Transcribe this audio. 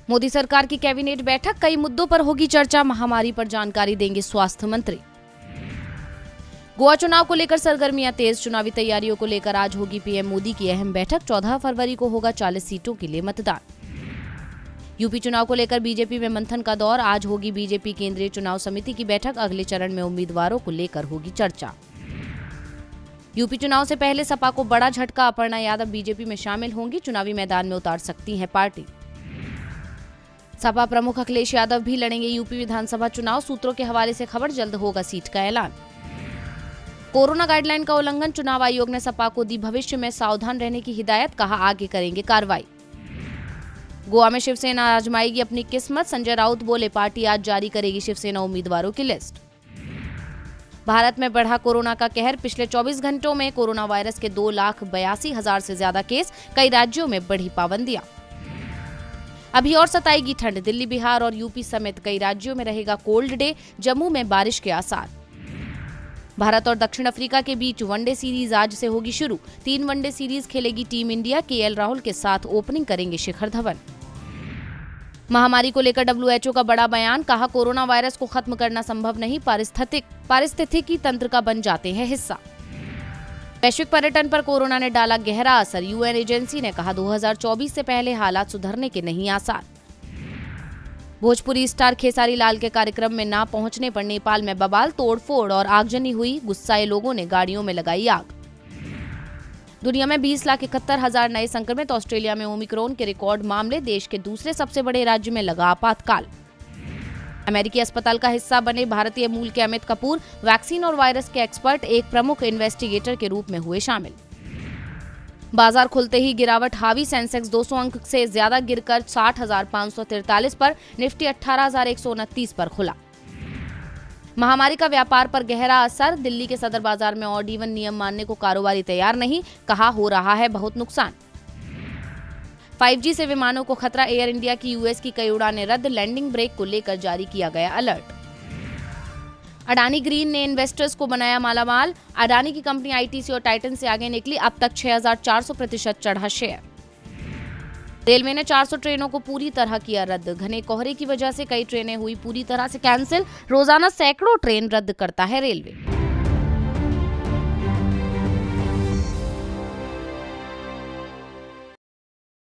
मोदी सरकार की कैबिनेट बैठक, कई मुद्दों पर होगी चर्चा। महामारी पर जानकारी देंगे स्वास्थ्य मंत्री। गोवा चुनाव को लेकर सरगर्मियां तेज, चुनावी तैयारियों को लेकर आज होगी पीएम मोदी की अहम बैठक। 14 फरवरी को होगा 40 सीटों के लिए मतदान। यूपी चुनाव को लेकर बीजेपी में मंथन का दौर, आज होगी बीजेपी केंद्रीय चुनाव समिति की बैठक। अगले चरण में उम्मीदवारों को लेकर होगी चर्चा। यूपी चुनाव से पहले सपा को बड़ा झटका, अपर्णा यादव बीजेपी में शामिल होंगी, चुनावी मैदान में उतार सकती है पार्टी। सपा प्रमुख अखिलेश यादव भी लड़ेंगे यूपी विधानसभा चुनाव, सूत्रों के हवाले से खबर, जल्द होगा सीट का ऐलान। कोरोना गाइडलाइन का उल्लंघन, चुनाव आयोग ने सपा को दी भविष्य में सावधान रहने की हिदायत, कहा आगे करेंगे कार्रवाई। गोवा में शिवसेना आजमाएगी अपनी किस्मत, संजय राउत बोले पार्टी आज जारी करेगी शिवसेना उम्मीदवारों की लिस्ट। भारत में बढ़ा कोरोना का कहर, पिछले 24 घंटों में कोरोना वायरस के 2,82,000 से ज्यादा केस, कई राज्यों में बढ़ी पाबंदियां। अभी और सताएगी ठंड, दिल्ली, बिहार और यूपी समेत कई राज्यों में रहेगा कोल्ड डे, जम्मू में बारिश के आसार। भारत और दक्षिण अफ्रीका के बीच वनडे सीरीज आज से होगी शुरू, 3 वनडे सीरीज खेलेगी टीम इंडिया, केएल राहुल के साथ ओपनिंग करेंगे शिखर धवन। महामारी को लेकर डब्ल्यूएचओ का बड़ा बयान, कहा कोरोना वायरस को खत्म करना संभव नहीं, पारिस्थितिकी तंत्र का बन जाते हैं हिस्सा। वैश्विक पर्यटन पर कोरोना ने डाला गहरा असर, यूएन एजेंसी ने कहा 2024 से पहले हालात सुधरने के नहीं आसार। भोजपुरी स्टार खेसारी लाल के कार्यक्रम में ना पहुंचने पर नेपाल में बवाल, तोड़फोड़ और आगजनी हुई, गुस्साए लोगों ने गाड़ियों में लगाई आग। दुनिया में 20,71,000 नए संक्रमित, ऑस्ट्रेलिया में ओमिक्रॉन के रिकॉर्ड मामले, देश के दूसरे सबसे बड़े राज्य में लगा आपातकाल। अमेरिकी अस्पताल का हिस्सा बने भारतीय मूल के अमित कपूर, वैक्सीन और वायरस के एक्सपर्ट, एक प्रमुख इन्वेस्टिगेटर के रूप में हुए शामिल। बाजार खुलते ही गिरावट हावी, सेंसेक्स 200 अंक से ज्यादा गिरकर 60,543 पर, निफ्टी 18,129 पर खुला। महामारी का व्यापार पर गहरा असर, दिल्ली के सदर बाजार में ऑड इवन नियम मानने को कारोबारी तैयार नहीं, कहा हो रहा है बहुत नुकसान। 5G से विमानों को खतरा, एयर इंडिया की यूएस की कई उड़ानें रद्द, लैंडिंग ब्रेक को लेकर जारी किया गया अलर्ट। अडानी ग्रीन ने इन्वेस्टर्स को बनाया मालामाल, अडानी की कंपनी आईटीसी और टाइटन से आगे निकली, अब तक 6,400% चढ़ा शेयर। रेलवे ने 400 ट्रेनों को पूरी तरह किया रद्द, घने कोहरे की वजह से कई ट्रेनें हुई पूरी तरह से कैंसिल, रोजाना सैकड़ों ट्रेन रद्द करता है रेलवे।